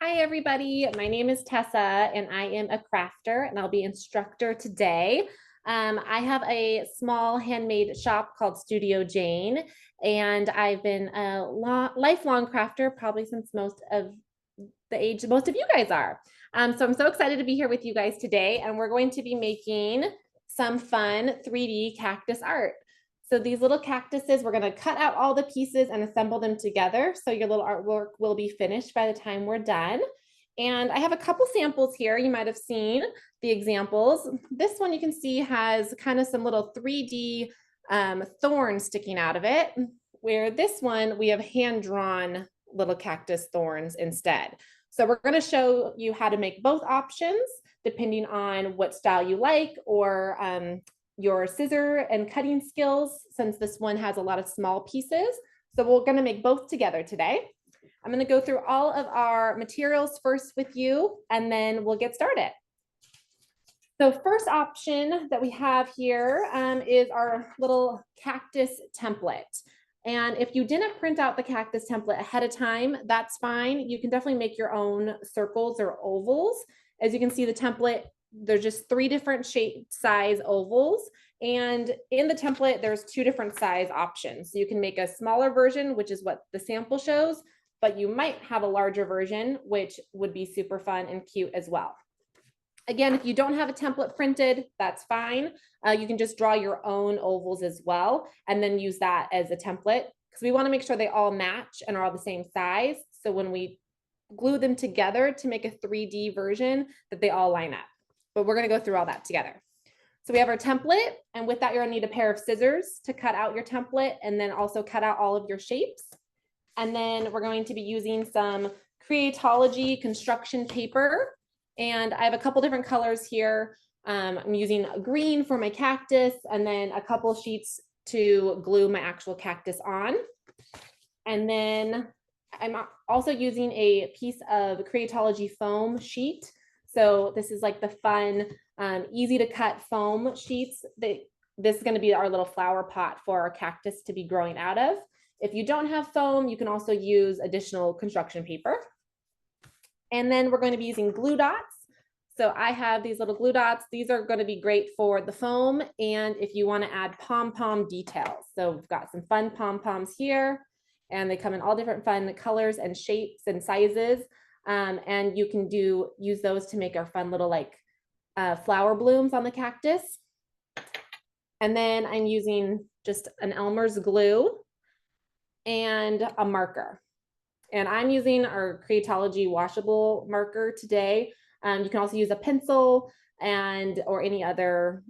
Hi, everybody. My name is Tessa, and I am a crafter, and I'll be instructor today. I have a small handmade shop called Studio Jane, and I've been a lifelong crafter, probably since most of the age most of you guys are. So I'm so excited to be here with you guys today, and we're going to be making some fun 3D cactus art. So these little cactuses, we're going to cut out all the pieces and assemble them together. So your little artwork will be finished by the time we're done. And I have a couple samples here. You might have seen the examples. This one you can see has kind of some little 3D thorns sticking out of it, where this one we have hand-drawn little cactus thorns instead. So we're going to show you how to make both options depending on what style you like or your scissor and cutting skills, since this one has a lot of small pieces. So we're going to make both together today. I'm going to go through all of our materials first with you, and then we'll get started. So first option that we have here is our little cactus template. And if you didn't print out the cactus template ahead of time, that's fine. You can definitely make your own circles or ovals. As you can see, the template, there's just 3 different shape size ovals. And in the template, there's 2 different size options. So you can make a smaller version, which is what the sample shows, but you might have a larger version, which would be super fun and cute as well. Again, if you don't have a template printed, that's fine. You can just draw your own ovals as well, and then use that as a template, because we want to make sure they all match and are all the same size. So when we glue them together to make a 3D version, that they all line up. But we're going to go through all that together. So we have our template, and with that, you're going to need a pair of scissors to cut out your template, and then also cut out all of your shapes. And then we're going to be using some Creatology construction paper. And I have a couple different colors here. I'm using green for my cactus, and then a couple sheets to glue my actual cactus on. And then I'm also using a piece of Creatology foam sheet. So this is like the fun, easy to cut foam sheets. This is going to be our little flower pot for our cactus to be growing out of. If you don't have foam, you can also use additional construction paper. And then we're going to be using glue dots. So I have these little glue dots. These are going to be great for the foam, and if you want to add pom-pom details. So we've got some fun pom-poms here, and they come in all different fun colors and shapes and sizes. And you can use those to make our fun little like flower blooms on the cactus. And then I'm using just an Elmer's glue and a marker. And I'm using our Creatology washable marker today. You can also use a pencil or any other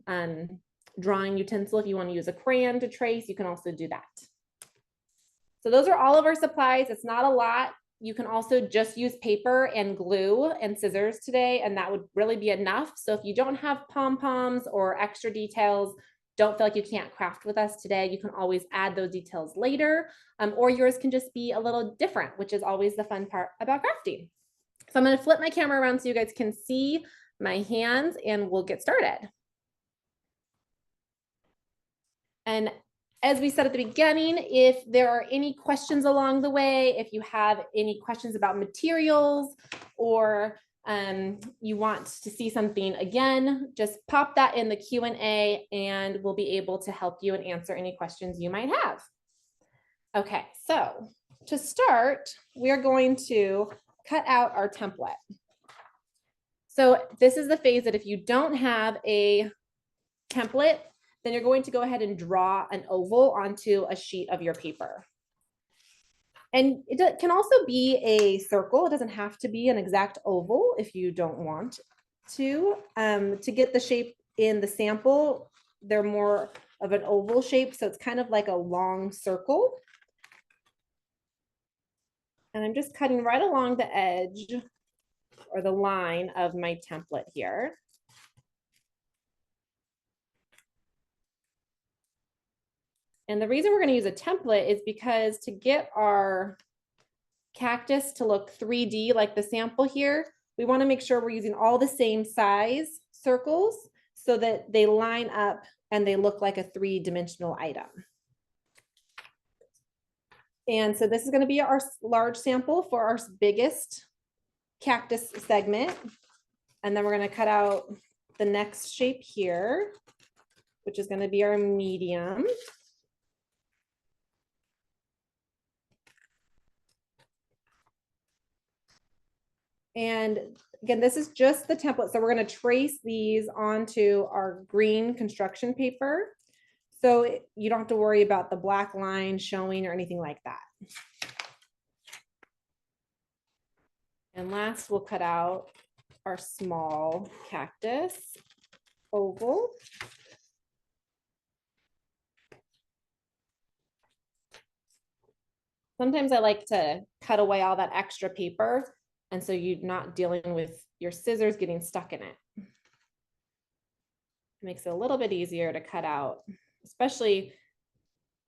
drawing utensil. If you want to use a crayon to trace, you can also do that. So those are all of our supplies. It's not a lot. You can also just use paper and glue and scissors today, and that would really be enough. So if you don't have pom-poms or extra details, don't feel like you can't craft with us today, you can always add those details later, or yours can just be a little different, which is always the fun part about crafting. So I'm going to flip my camera around so you guys can see my hands, and we'll get started. And as we said at the beginning, if there are any questions along the way, if you have any questions about materials, or you want to see something again, just pop that in the Q&A and we'll be able to help you and answer any questions you might have. Okay, so to start, we are going to cut out our template. So this is the phase that if you don't have a template, then you're going to go ahead and draw an oval onto a sheet of your paper. And it can also be a circle. It doesn't have to be an exact oval if you don't want to. To get the shape in the sample, they're more of an oval shape, so it's kind of like a long circle. And I'm just cutting right along the edge or the line of my template here. And the reason we're going to use a template is because to get our cactus to look 3D like the sample here, we want to make sure we're using all the same size circles so that they line up and they look like a 3-dimensional item. And so this is going to be our large sample for our biggest cactus segment. And then we're going to cut out the next shape here, which is going to be our medium. And again, this is just the template. So we're going to trace these onto our green construction paper. So you don't have to worry about the black line showing or anything like that. And last, we'll cut out our small cactus oval. Sometimes I like to cut away all that extra paper, and so you're not dealing with your scissors getting stuck in it. It makes it a little bit easier to cut out, especially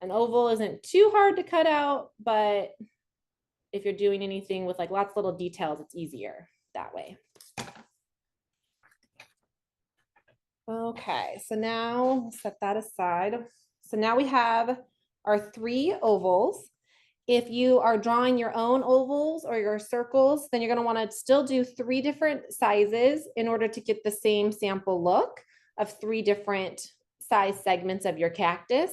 an oval isn't too hard to cut out, but if you're doing anything with like lots of little details, it's easier that way. Okay, so now set that aside. So now we have our 3 ovals. If you are drawing your own ovals or your circles, then you're going to want to still do 3 different sizes in order to get the same sample look of 3 different size segments of your cactus.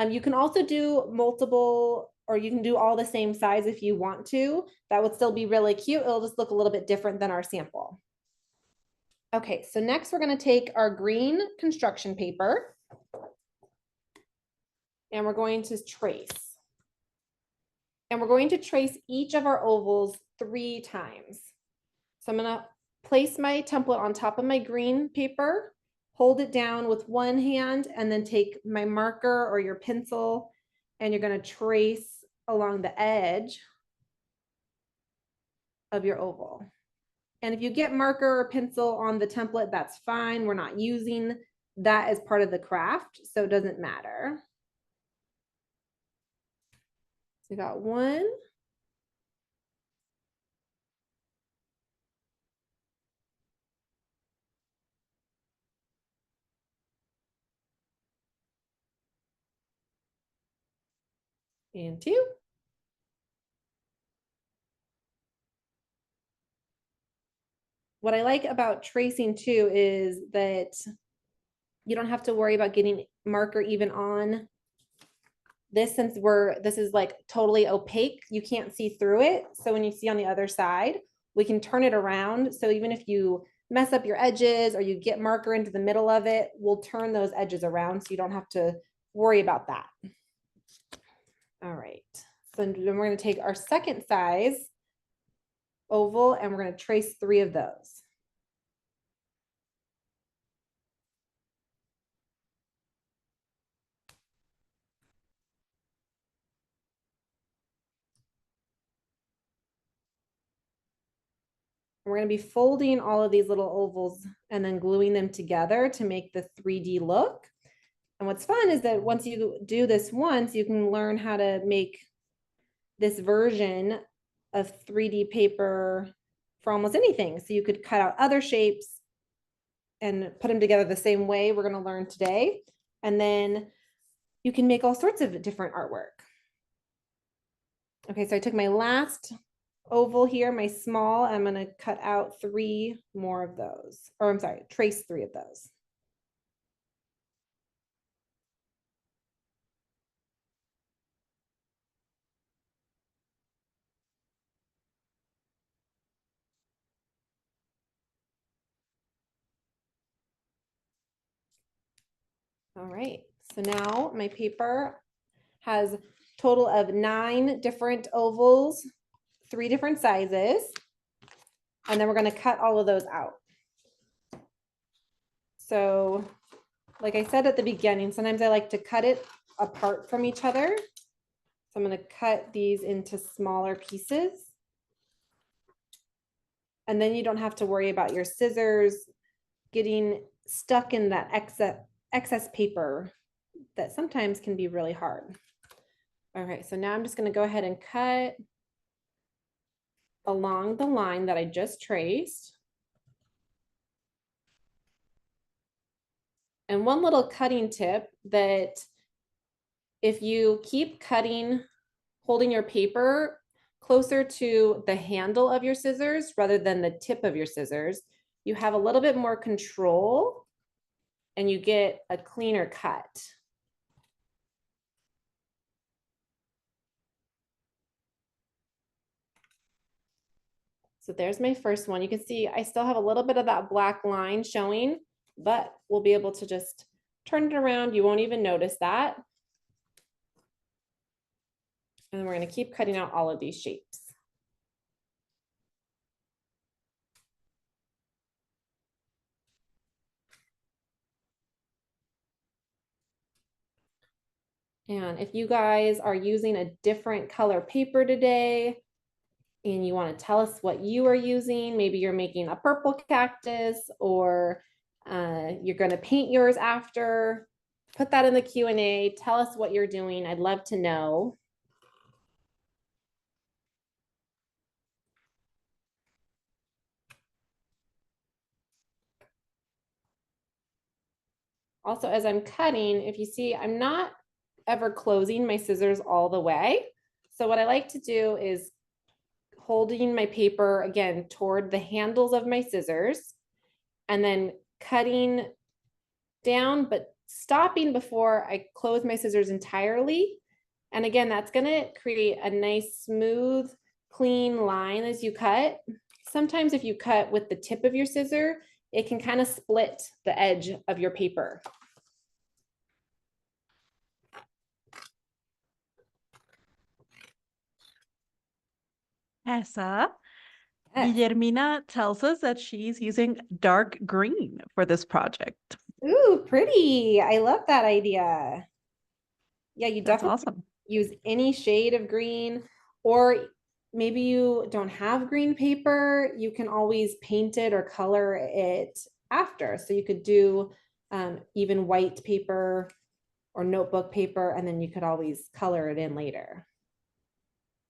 You can also do multiple, or you can do all the same size if you want to. That would still be really cute. It'll just look a little bit different than our sample. Okay, so next we're going to take our green construction paper and we're going to trace. And we're going to trace each of our ovals 3 times. So I'm going to place my template on top of my green paper, hold it down with one hand, and then take my marker or your pencil, and you're going to trace along the edge of your oval. And if you get marker or pencil on the template, that's fine. We're not using that as part of the craft, so it doesn't matter. So we got 1. And 2. What I like about tracing too is that you don't have to worry about getting marker even on this, since this is like totally opaque, you can't see through it. So when you see on the other side, we can turn it around. So even if you mess up your edges or you get marker into the middle of it, we'll turn those edges around so you don't have to worry about that. All right, so then we're going to take our second size oval and we're going to trace 3 of those. We're going to be folding all of these little ovals and then gluing them together to make the 3D look. And what's fun is that once you do this once, you can learn how to make this version of 3D paper for almost anything. So you could cut out other shapes and put them together the same way we're going to learn today. And then you can make all sorts of different artwork. Okay, so I took my last oval here, my small, I'm going to cut out 3 more of those, or I'm sorry, trace 3 of those. All right, so now my paper has total of 9 different ovals, 3 different sizes, and then we're going to cut all of those out. So like I said at the beginning, sometimes I like to cut it apart from each other. So I'm going to cut these into smaller pieces. And then you don't have to worry about your scissors getting stuck in that excess paper that sometimes can be really hard. All right, so now I'm just going to go ahead and cut along the line that I just traced. And one little cutting tip, that if you keep cutting, holding your paper closer to the handle of your scissors rather than the tip of your scissors, you have a little bit more control and you get a cleaner cut. So there's my first one. You can see I still have a little bit of that black line showing, but we'll be able to just turn it around. You won't even notice that. And we're going to keep cutting out all of these shapes. And if you guys are using a different color paper today, and you want to tell us what you are using, maybe you're making a purple cactus or you're going to paint yours after, put that in the Q&A. Tell us what you're doing. I'd love to know. Also, as I'm cutting, if you see, I'm not ever closing my scissors all the way. So what I like to do is holding my paper again toward the handles of my scissors and then cutting down, but stopping before I close my scissors entirely. And again, that's going to create a nice, smooth, clean line as you cut. Sometimes if you cut with the tip of your scissor, it can kind of split the edge of your paper. Tessa, Yes. Guillermina tells us that she's using dark green for this project. Ooh, pretty. I love that idea. Yeah, you That's definitely awesome. use any shade of green, or maybe you don't have green paper, you can always paint it or color it after. So you could do even white paper or notebook paper, and then you could always color it in later.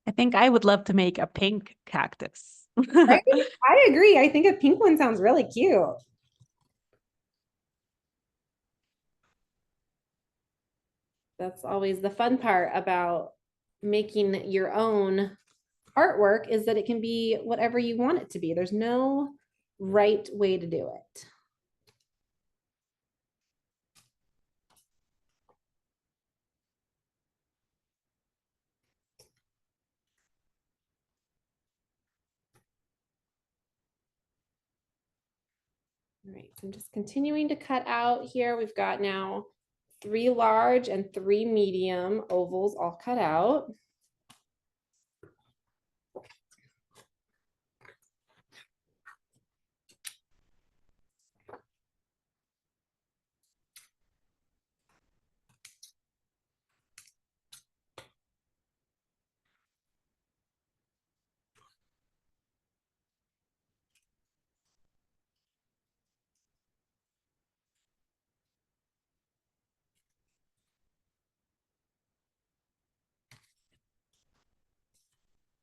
I think I would love to make a pink cactus. I agree. I think a pink one sounds really cute. That's always the fun part about making your own artwork, is that it can be whatever you want it to be. There's no right way to do it. All right, so I'm just continuing to cut out here. We've got now 3 large and 3 medium ovals all cut out.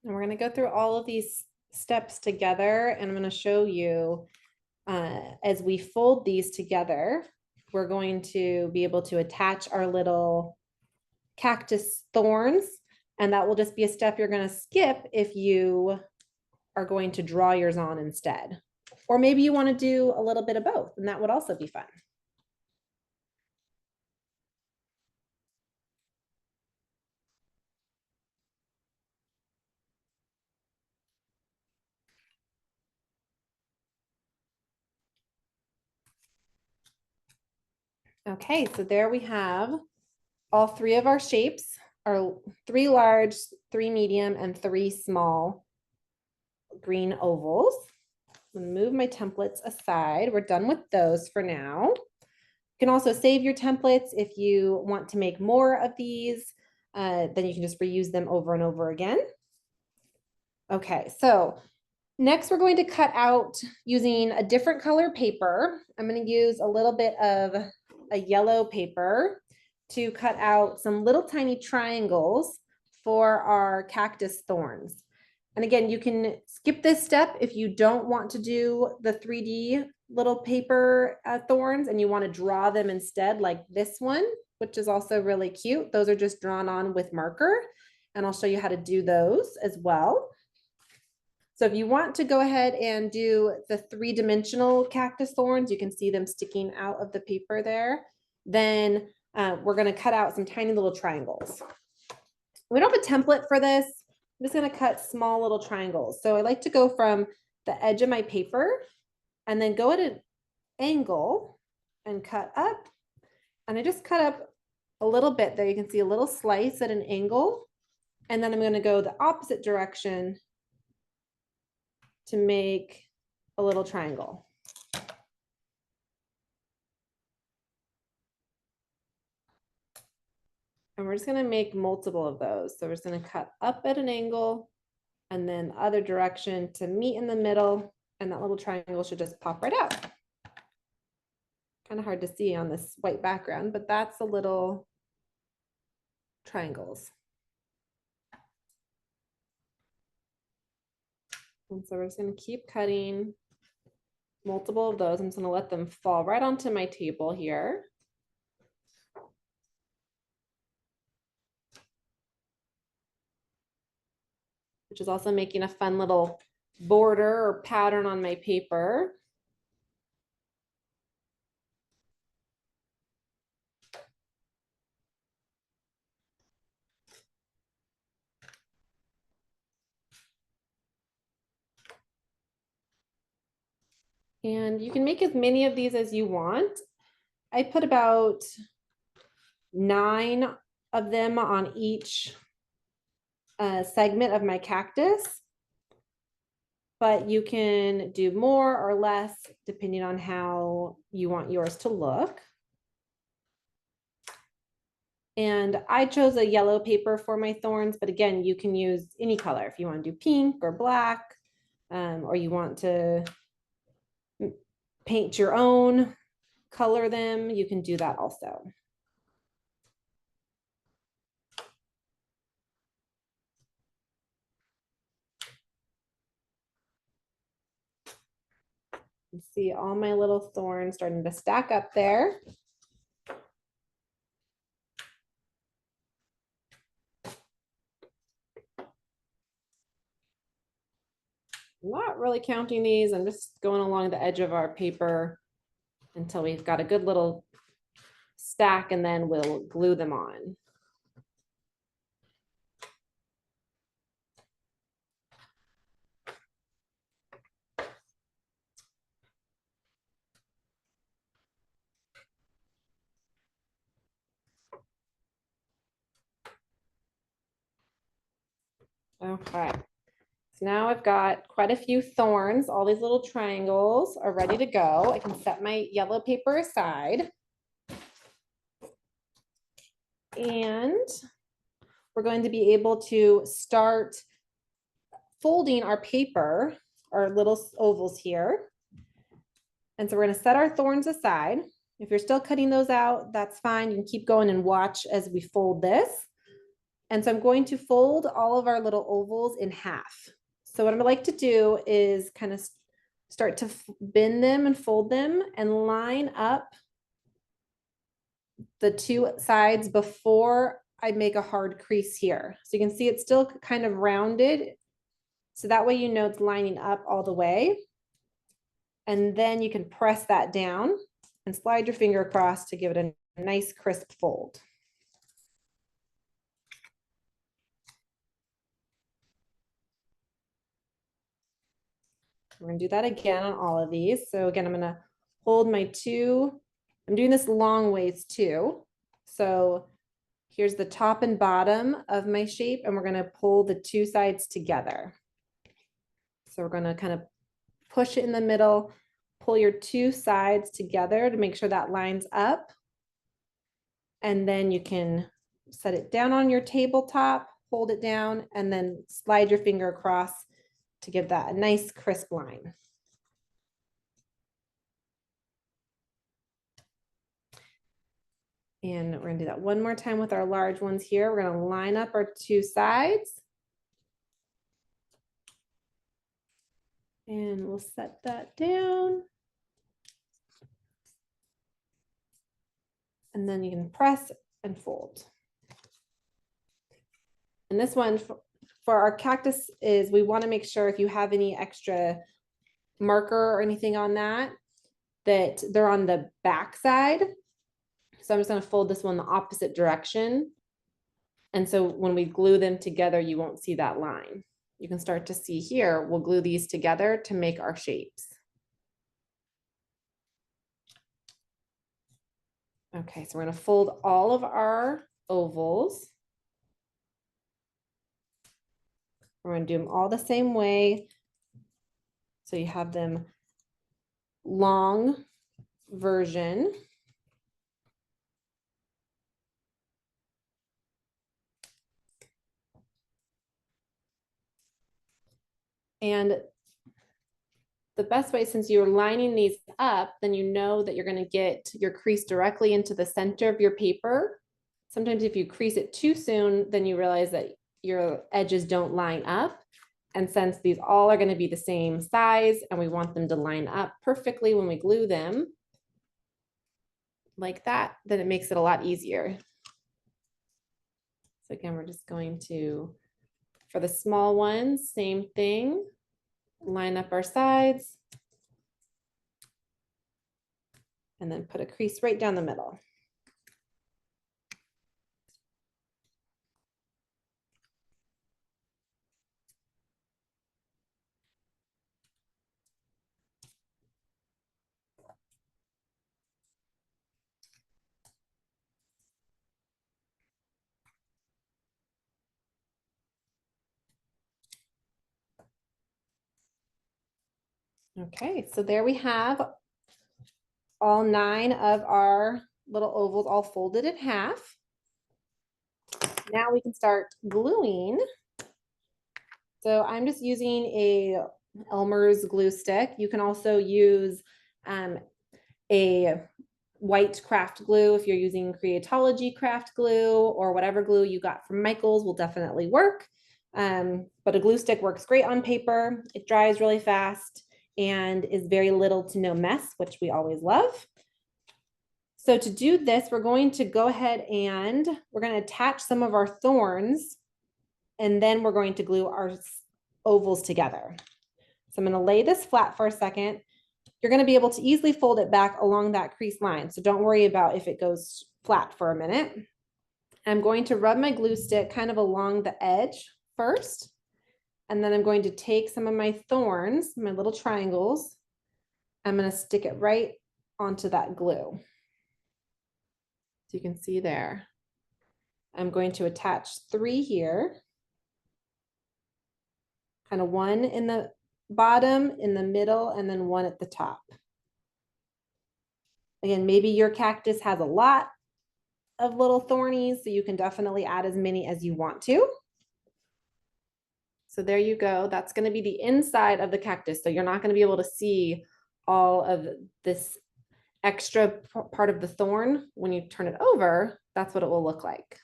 And we're going to go through all of these steps together, and I'm going to show you as we fold these together, we're going to be able to attach our little cactus thorns, and that will just be a step you're going to skip if you are going to draw yours on instead. Or maybe you want to do a little bit of both, and that would also be fun. Okay, so there we have all 3 of our shapes, our 3 large, 3 medium, and 3 small green ovals. I'm going to move my templates aside. We're done with those for now. You can also save your templates if you want to make more of these. Then you can just reuse them over and over again. Okay, so next we're going to cut out using a different color paper. I'm going to use a little bit of a yellow paper to cut out some little tiny triangles for our cactus thorns. And again, you can skip this step if you don't want to do the 3D little paper thorns and you want to draw them instead, like this one, which is also really cute. Those are just drawn on with marker. and I'll show you how to do those as well. So if you want to go ahead and do the 3-dimensional cactus thorns, you can see them sticking out of the paper there. Then we're going to cut out some tiny little triangles. We don't have a template for this. I'm just going to cut small little triangles. So I like to go from the edge of my paper and then go at an angle and cut up. And I just cut up a little bit there. You can see a little slice at an angle. And then I'm going to go the opposite direction to make a little triangle. And we're just going to make multiple of those. So we're just going to cut up at an angle and then the other direction to meet in the middle. And that little triangle should just pop right out. Kind of hard to see on this white background, but that's the little triangles. And so we're just going to keep cutting multiple of those. I'm just going to let them fall right onto my table here. Which is also making a fun little border or pattern on my paper. And you can make as many of these as you want. I put about 9 of them on each segment of my cactus, but you can do more or less depending on how you want yours to look. And I chose a yellow paper for my thorns, but again, you can use any color if you want to do pink or black, or you want to paint your own, color them, you can do that also. You see all my little thorns starting to stack up there. I'm not really counting these. I'm just going along the edge of our paper until we've got a good little stack, and then we'll glue them on. Okay. So now I've got quite a few thorns. All these little triangles are ready to go. I can set my yellow paper aside. And we're going to be able to start folding our paper, our little ovals here. And so we're going to set our thorns aside. If you're still cutting those out, that's fine. You can keep going and watch as we fold this. And so I'm going to fold all of our little ovals in half. So what I like to do is kind of start to bend them and fold them and line up the 2 sides before I make a hard crease here. So you can see it's still kind of rounded. So that way you know it's lining up all the way. And then you can press that down and slide your finger across to give it a nice crisp fold. We're going to do that again on all of these. So again, I'm going to hold my 2. I'm doing this long ways too. So here's the top and bottom of my shape, and we're going to pull the 2 sides together. So we're going to kind of push it in the middle, pull your 2 sides together to make sure that lines up. And then you can set it down on your tabletop, hold it down, and then slide your finger across to give that a nice crisp line. And we're going to do that one more time with our large ones here. We're going to line up our 2 sides. And we'll set that down. And then you can press and fold. And this one for our cactus is we want to make sure if you have any extra marker or anything on that they're on the back side. So I'm just going to fold this one the opposite direction. And so when we glue them together, you won't see that line. You can start to see here, we'll glue these together to make our shapes. Okay, so we're going to fold all of our ovals. We're going to do them all the same way. So you have them long version. And the best way, since you're lining these up, then you know that you're going to get your crease directly into the center of your paper. Sometimes if you crease it too soon, then you realize that your edges don't line up. And since these all are going to be the same size and we want them to line up perfectly when we glue them like that, then it makes it a lot easier. So again, we're just going to, for the small ones, same thing, line up our sides and then put a crease right down the middle. Okay, so there we have all 9 of our little ovals all folded in half. Now we can start gluing. So I'm just using a Elmer's glue stick. You can also use a white craft glue if you're using Creatology craft glue, or whatever glue you got from Michael's will definitely work. But a glue stick works great on paper. It dries really fast and is very little to no mess, which we always love. So to do this, we're going to go ahead and we're going to attach some of our thorns, and then we're going to glue our ovals together. So I'm going to lay this flat for a second. You're going to be able to easily fold it back along that crease line. So don't worry about if it goes flat for a minute. I'm going to rub my glue stick kind of along the edge first. And then I'm going to take some of my thorns, my little triangles. I'm going to stick it right onto that glue. So you can see there. I'm going to attach 3 here. Kind of 1 in the bottom, in the middle, and then 1 at the top. Again, maybe your cactus has a lot of little thornies, so you can definitely add as many as you want to. So there you go. That's going to be the inside of the cactus. So you're not going to be able to see all of this extra part of the thorn. When you turn it over, that's what it will look like.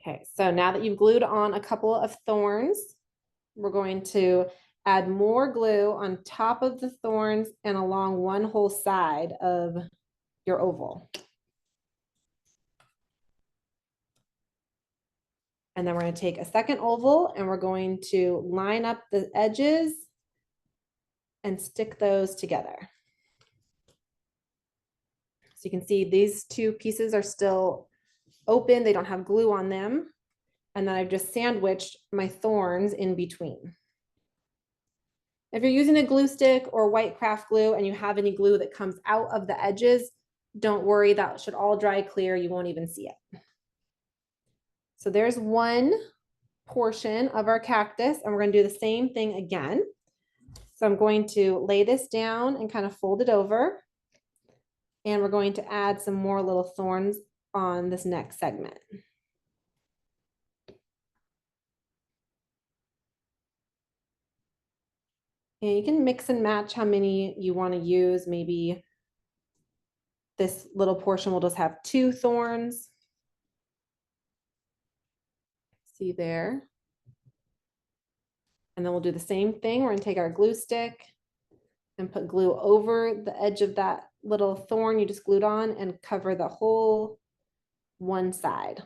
Okay, so now that you've glued on a couple of thorns, we're going to add more glue on top of the thorns and along one whole side of your oval. And then we're going to take a second oval and we're going to line up the edges and stick those together. So you can see these 2 pieces are still open. They don't have glue on them. And then I've just sandwiched my thorns in between. If you're using a glue stick or white craft glue and you have any glue that comes out of the edges, don't worry, that should all dry clear. You won't even see it. So there's one portion of our cactus, and we're going to do the same thing again. So I'm going to lay this down and kind of fold it over. And we're going to add some more little thorns on this next segment. And you can mix and match how many you want to use. Maybe this little portion will just have 2 thorns. See there. And then we'll do the same thing. We're going to take our glue stick and put glue over the edge of that little thorn you just glued on and cover the whole one side.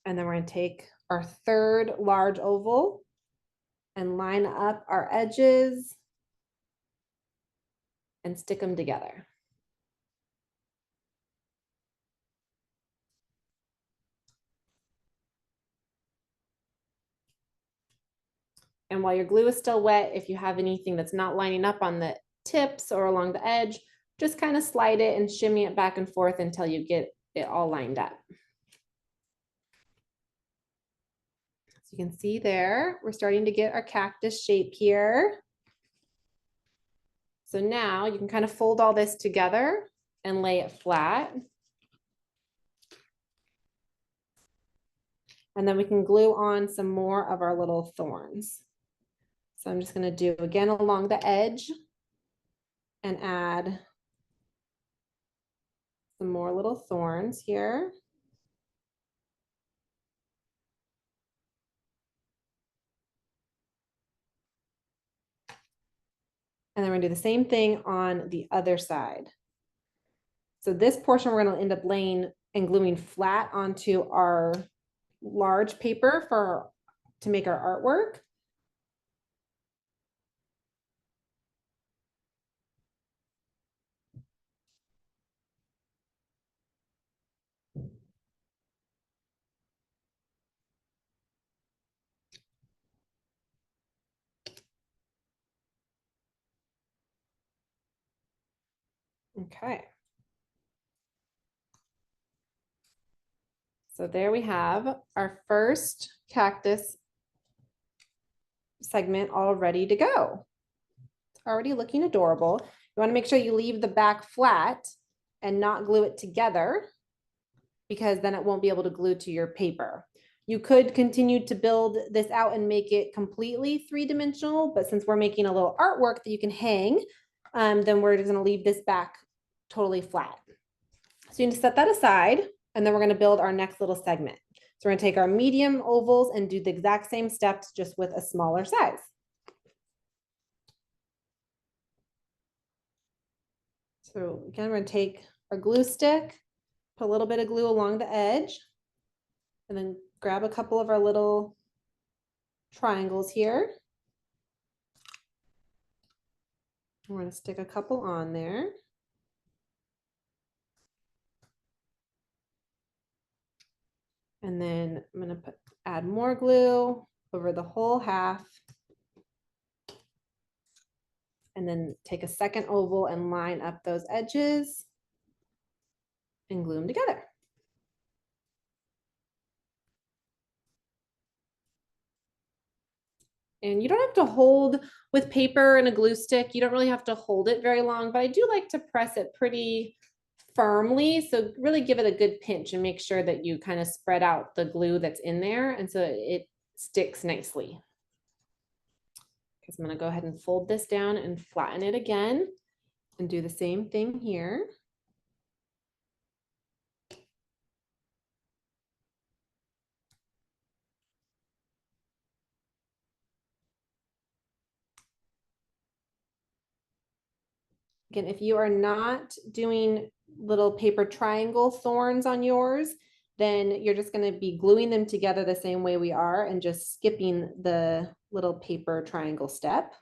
And then we're going to take our third large oval and line up our edges and stick them together. And while your glue is still wet, if you have anything that's not lining up on the tips or along the edge, just kind of slide it and shimmy it back and forth until you get it all lined up. So you can see there, we're starting to get our cactus shape here. So now you can kind of fold all this together and lay it flat. And then we can glue on some more of our little thorns. So I'm just going to do again along the edge and add some more little thorns here. And then we're gonna do the same thing on the other side. So this portion we're gonna end up laying and gluing flat onto our large paper to make our artwork. Okay. So there we have our first cactus segment all ready to go. It's already looking adorable. You want to make sure you leave the back flat and not glue it together, because then it won't be able to glue to your paper. You could continue to build this out and make it completely three-dimensional, but since we're making a little artwork that you can hang, then we're just gonna leave this back totally flat. So you need to set that aside, and then we're gonna build our next little segment. So we're gonna take our medium ovals and do the exact same steps, just with a smaller size. So again, we're gonna take our glue stick, put a little bit of glue along the edge, and then grab a couple of our little triangles here. We're going to stick a couple on there. And then I'm going to add more glue over the whole half. And then take a second oval and line up those edges and glue them together. And you don't have to hold with paper and a glue stick. You don't really have to hold it very long, but I do like to press it pretty firmly. So really give it a good pinch and make sure that you kind of spread out the glue that's in there, and so it sticks nicely. Because I'm going to go ahead and fold this down and flatten it again and do the same thing here. Again, if you are not doing little paper triangle thorns on yours, then you're just going to be gluing them together the same way we are and just skipping the little paper triangle step.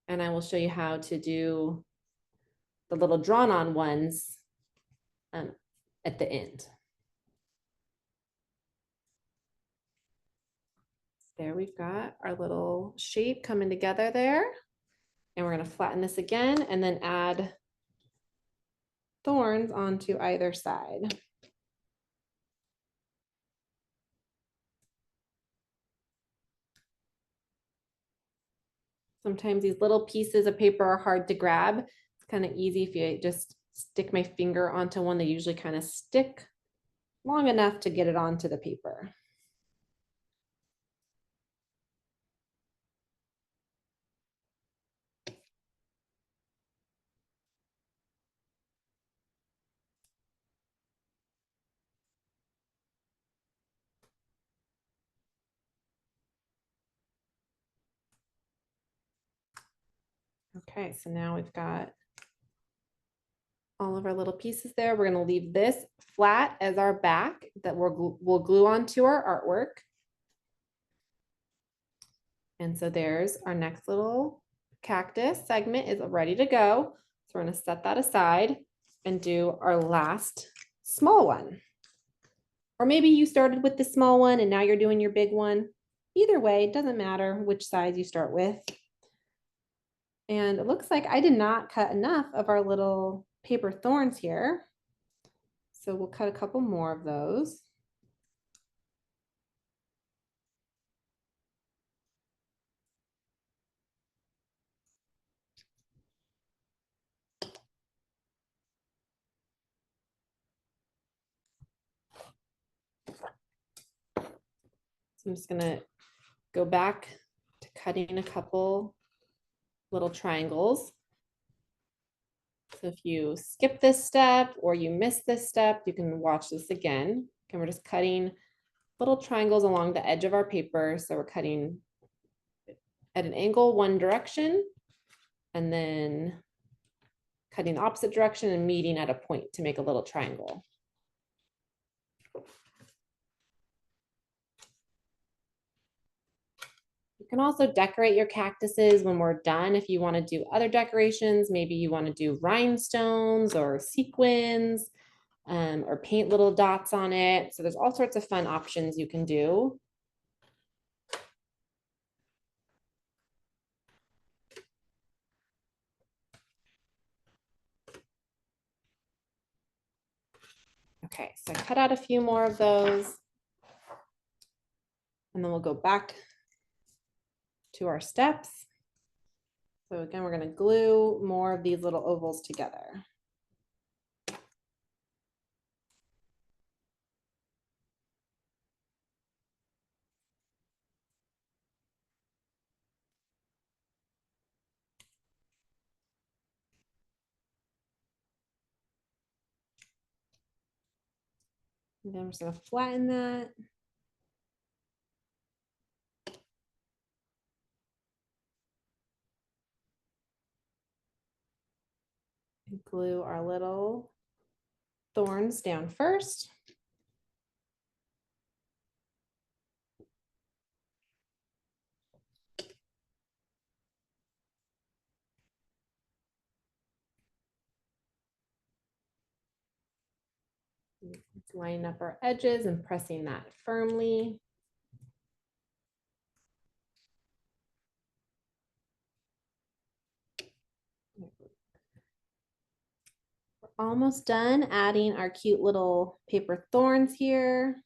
And I will show you how to do the little drawn on ones at the end. There we've got our little shape coming together there. And we're going to flatten this again and then add thorns onto either side. Sometimes these little pieces of paper are hard to grab. It's kind of easy if you just stick my finger onto one. They usually kind of stick long enough to get it onto the paper. Okay, so now we've got all of our little pieces there. We're going to leave this flat as our back that we'll glue onto our artwork. And so there's our next little cactus segment is ready to go. So we're going to set that aside and do our last small one. Or maybe you started with the small one and now you're doing your big one. Either way, it doesn't matter which size you start with. And it looks like I did not cut enough of our little paper thorns here. So we'll cut a couple more of those. So I'm just gonna go back to cutting a couple little triangles. So if you skip this step or you miss this step, you can watch this again. And we're just cutting little triangles along the edge of our paper. So we're cutting at an angle one direction and then cutting the opposite direction and meeting at a point to make a little triangle. You can also decorate your cactuses when we're done. If you want to do other decorations, maybe you want to do rhinestones or sequins, or paint little dots on it. So there's all sorts of fun options you can do. Okay, so I cut out a few more of those. And then we'll go back to our steps. So again, we're going to glue more of these little ovals together. And then we're just going to flatten that. And glue our little thorns down first. Let's line up our edges and pressing that firmly. We're almost done adding our cute little paper thorns here.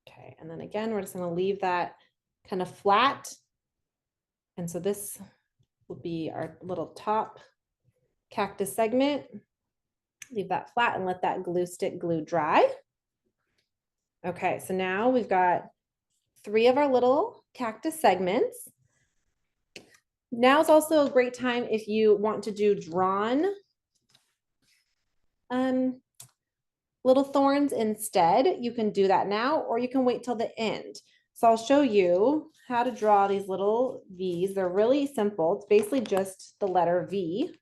Okay, and then again, we're just going to leave that kind of flat. And so this will be our little top cactus segment. Leave that flat and let that glue stick glue dry. Okay, so now we've got 3 of our little cactus segments. Now is also a great time if you want to do drawn little thorns instead. You can do that now, or you can wait till the end. So I'll show you how to draw these little V's. They're really simple. It's basically just the letter V.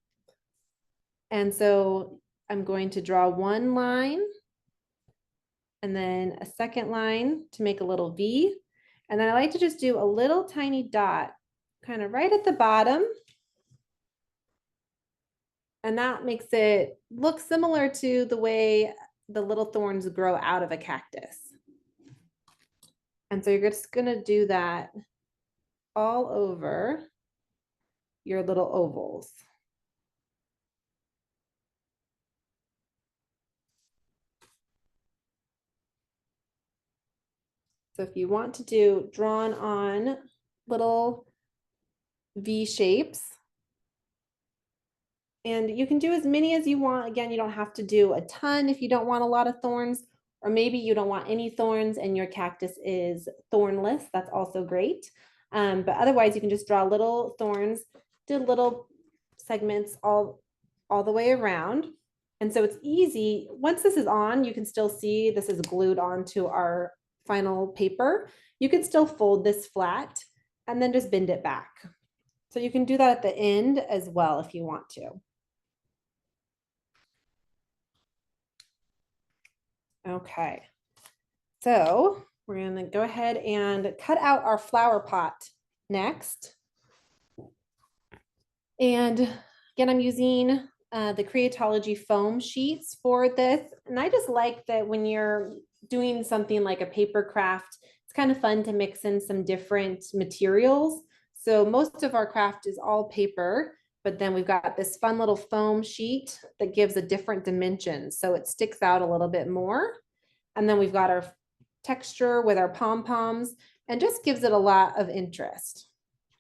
And so I'm going to draw one line and then a second line to make a little V. And then I like to just do a little tiny dot kind of right at the bottom. And that makes it look similar to the way the little thorns grow out of a cactus. And so you're just going to do that all over your little ovals. So if you want to do drawn on little V shapes, and you can do as many as you want. Again, you don't have to do a ton if you don't want a lot of thorns, or maybe you don't want any thorns and your cactus is thornless. That's also great. But otherwise you can just draw little thorns, do little segments all the way around. And so it's easy. Once this is on, you can still see this is glued onto our final paper. You can still fold this flat and then just bend it back. So you can do that at the end as well if you want to. Okay, so we're gonna go ahead and cut out our flower pot next. And again, I'm using the Creatology foam sheets for this. And I just like that when you're doing something like a paper craft, it's kind of fun to mix in some different materials. So most of our craft is all paper, but then we've got this fun little foam sheet that gives a different dimension. So it sticks out a little bit more. And then we've got our texture with our pom-poms and just gives it a lot of interest.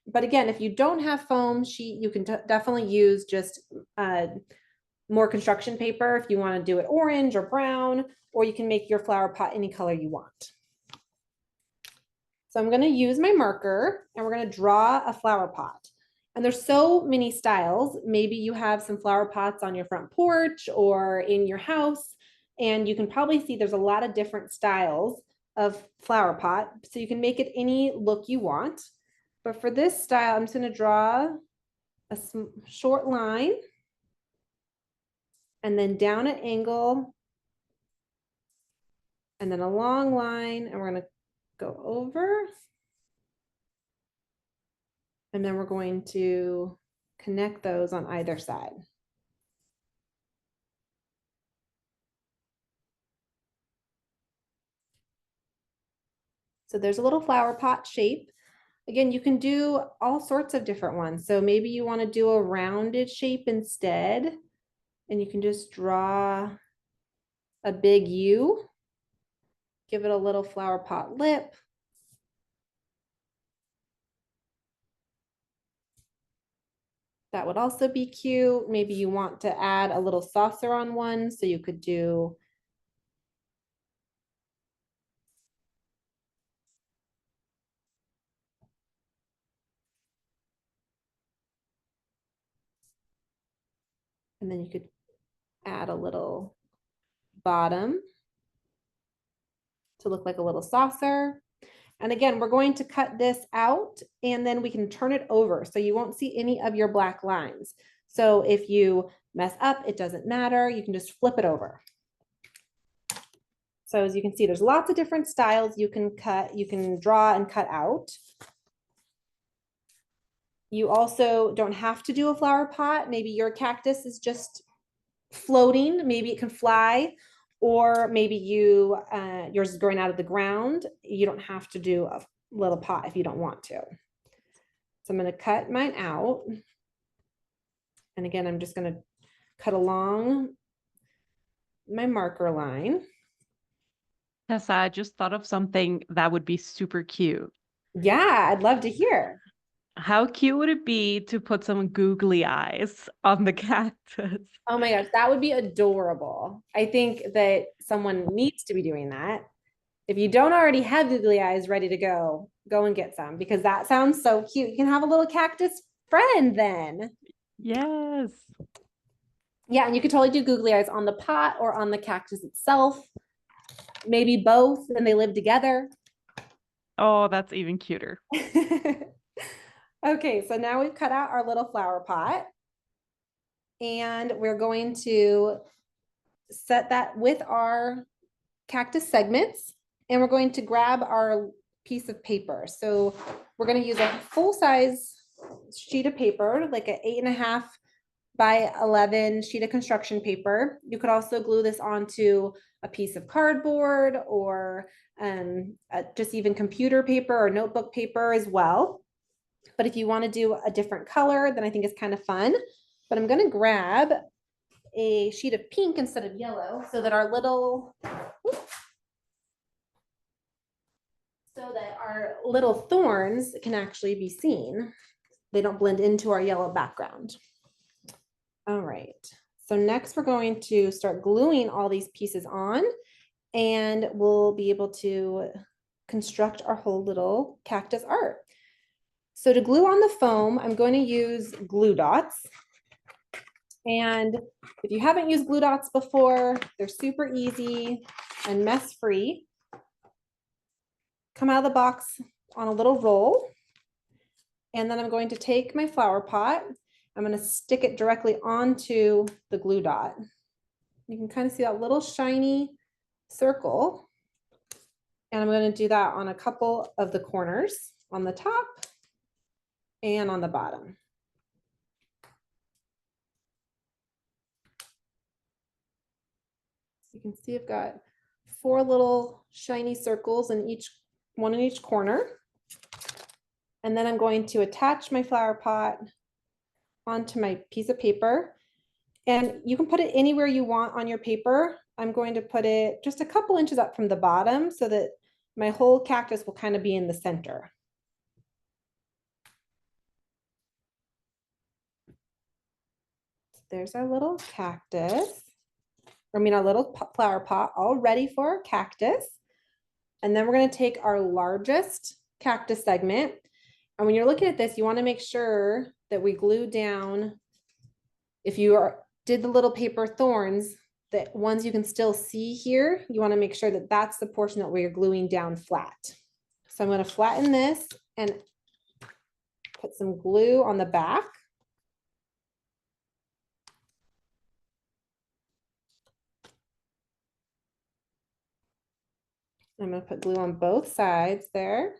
But again, if you don't have foam sheet, you can definitely use just more construction paper if you want to do it orange or brown, or you can make your flower pot any color you want. So I'm going to use my marker and we're going to draw a flower pot. And there's so many styles. Maybe you have some flower pots on your front porch or in your house, and you can probably see there's a lot of different styles of flower pot. So you can make it any look you want. But for this style, I'm just going to draw a short line and then down an angle and then a long line, and we're going to go over. And then we're going to connect those on either side. So there's a little flower pot shape. Again, you can do all sorts of different ones. So maybe you want to do a rounded shape instead, and you can just draw a big U, give it a little flower pot lip. That would also be cute. Maybe you want to add a little saucer on one, so you could do and then you could add a little bottom to look like a little saucer. And again, we're going to cut this out and then we can turn it over so you won't see any of your black lines. So if you mess up, it doesn't matter. You can just flip it over. So as you can see, there's lots of different styles you can cut, you can draw and cut out. You also don't have to do a flower pot. Maybe your cactus is just floating, maybe it can fly, or maybe yours is growing out of the ground. You don't have to do a little pot if you don't want to. So I'm going to cut mine out. And again, I'm just going to cut along my marker line. Tessa, I just thought of something that would be super cute. Yeah, I'd love to hear. How cute would it be to put some googly eyes on the cactus? Oh my gosh, that would be adorable. I think that someone needs to be doing that. If you don't already have googly eyes ready to go and get some, because that sounds so cute. You can have a little cactus friend then. Yes. Yeah, and you could totally do googly eyes on the pot or on the cactus itself. Maybe both, and they live together. Oh, that's even cuter. Okay, so now we've cut out our little flower pot. And we're going to set that with our cactus segments. And we're going to grab our piece of paper. So we're going to use a full-size sheet of paper, like an 8.5 by 11 sheet of construction paper. You could also glue this onto a piece of cardboard or just even computer paper or notebook paper as well. But if you want to do a different color, then I think it's kind of fun. But I'm going to grab a sheet of pink instead of yellow so that our little thorns can actually be seen. They don't blend into our yellow background. All right. So next we're going to start gluing all these pieces on. and we'll be able to construct our whole little cactus art. So to glue on the foam, I'm going to use glue dots. And if you haven't used glue dots before, they're super easy and mess-free. Come out of the box on a little roll. And then I'm going to take my flower pot. I'm going to stick it directly onto the glue dot. You can kind of see that little shiny circle. And I'm going to do that on a couple of the corners on the top and on the bottom. You can see I've got 4 little shiny circles in each one in each corner. And then I'm going to attach my flower pot onto my piece of paper. And you can put it anywhere you want on your paper. I'm going to put it just a couple inches up from the bottom so that my whole cactus will kind of be in the center. So there's our little cactus. I mean, our little flower pot all ready for our cactus. And then we're going to take our largest cactus segment. And when you're looking at this, you want to make sure that we glue down, if you did the little paper thorns, the ones you can still see here, you want to make sure that that's the portion that we're gluing down flat. So I'm going to flatten this and put some glue on the back. I'm going to put glue on both sides there.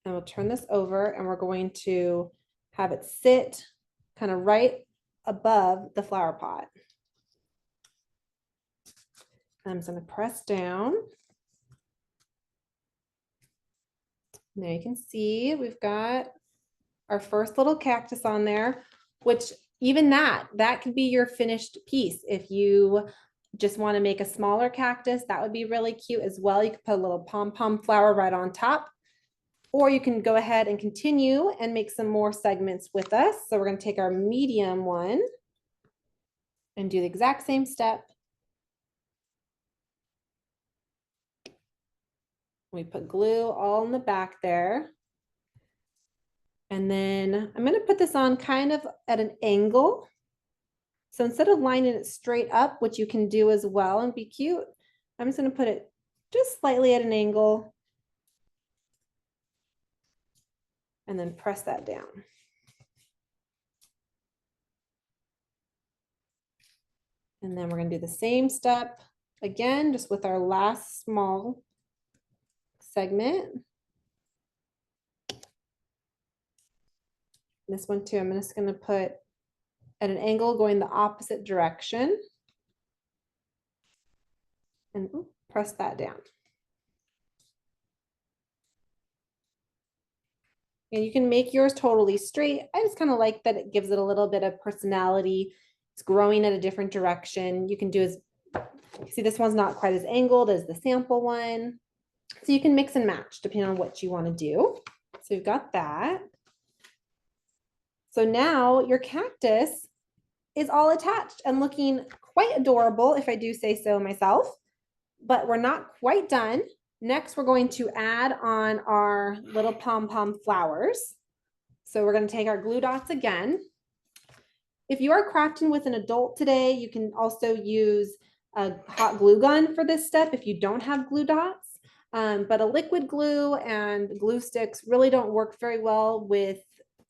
And we'll turn this over and we're going to have it sit kind of right above the flower pot. I'm just going to press down. Now you can see we've got our first little cactus on there, which even that could be your finished piece. If you just want to make a smaller cactus, that would be really cute as well. You could put a little pom-pom flower right on top, or you can go ahead and continue and make some more segments with us. So we're going to take our medium one and do the exact same step. We put glue all in the back there. And then I'm going to put this on kind of at an angle. So instead of lining it straight up, which you can do as well and be cute, I'm just going to put it just slightly at an angle and then press that down. And then we're going to do the same step again, just with our last small segment. This one too, I'm just going to put at an angle going the opposite direction and press that down. And you can make yours totally straight. I just kind of like that it gives it a little bit of personality. It's growing at a different direction. You can do as, see this one's not quite as angled as the sample one. So you can mix and match depending on what you want to do. So you've got that. So now your cactus is all attached and looking quite adorable, if I do say so myself, but we're not quite done. Next, we're going to add on our little pom-pom flowers. So we're going to take our glue dots again. If you are crafting with an adult today, you can also use a hot glue gun for this step if you don't have glue dots. But a liquid glue and glue sticks really don't work very well with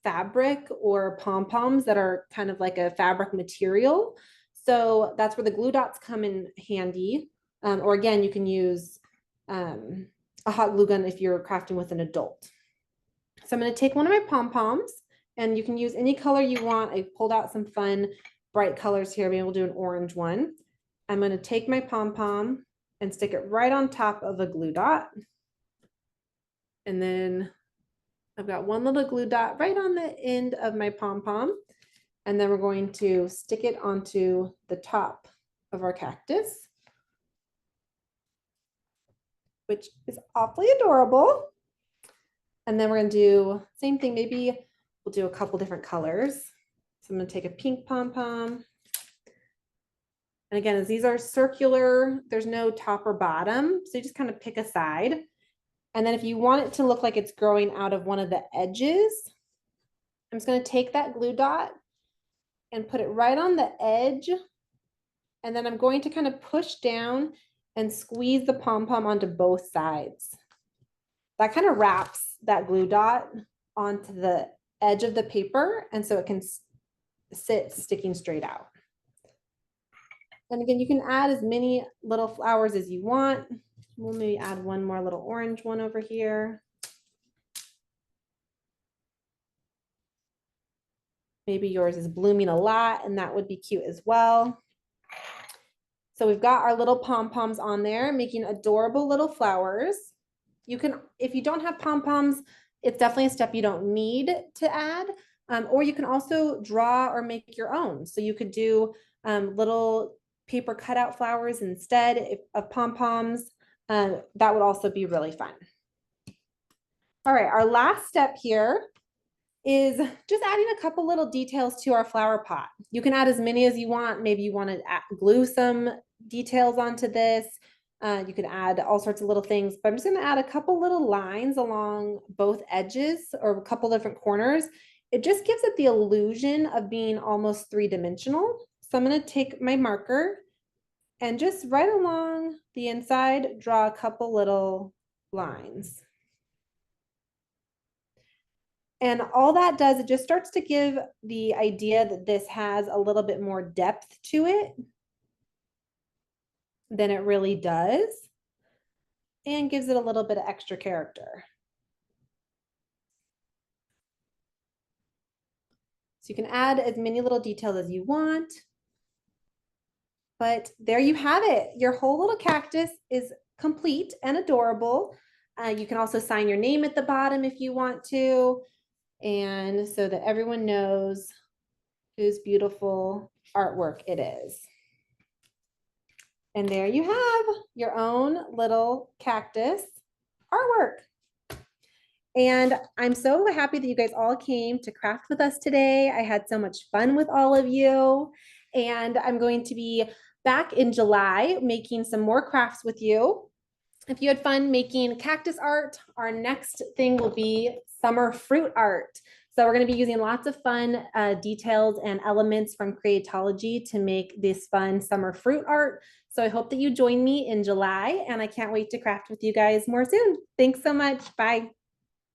fabric or pom-poms that are kind of like a fabric material. So that's where the glue dots come in handy. Or again, you can use a hot glue gun if you're crafting with an adult. So I'm going to take one of my pom-poms, and you can use any color you want. I pulled out some fun bright colors here. Maybe we'll do an orange one. I'm going to take my pom-pom and stick it right on top of a glue dot. And then I've got one little glue dot right on the end of my pom-pom. And then we're going to stick it onto the top of our cactus, which is awfully adorable. And then we're going to do same thing. Maybe we'll do a couple different colors. So I'm going to take a pink pom-pom And again, as these are circular, there's no top or bottom. So you just kind of pick a side. And then if you want it to look like it's growing out of one of the edges, I'm just going to take that glue dot and put it right on the edge. And then I'm going to kind of push down and squeeze the pom-pom onto both sides. That kind of wraps that glue dot onto the edge of the paper, and so it can sit sticking straight out. And again, you can add as many little flowers as you want. We'll maybe add one more little orange one over here. Maybe yours is blooming a lot, and that would be cute as well. So we've got our little pom-poms on there, making adorable little flowers. You can, if you don't have pom-poms, it's definitely a step you don't need to add. Or you can also draw or make your own. So you could do little paper cutout flowers instead of pom-poms. That would also be really fun. All right, our last step here is just adding a couple little details to our flower pot. You can add as many as you want. Maybe you want to glue some details onto this. You can add all sorts of little things, but I'm just going to add a couple little lines along both edges or a couple different corners. It just gives it the illusion of being almost three-dimensional. So I'm going to take my marker and just right along the inside, draw a couple little lines. And all that does, it just starts to give the idea that this has a little bit more depth to it than it really does, and gives it a little bit of extra character. So you can add as many little details as you want. But there you have it. Your whole little cactus is complete and adorable. You can also sign your name at the bottom if you want to, and so that everyone knows whose beautiful artwork it is. And there you have your own little cactus artwork. And I'm so happy that you guys all came to craft with us today. I had so much fun with all of you. And I'm going to be back in July making some more crafts with you. If you had fun making cactus art, our next thing will be summer fruit art. So we're going to be using lots of fun details and elements from Creatology to make this fun summer fruit art. So I hope that you join me in July, and I can't wait to craft with you guys more soon. Thanks so much. Bye.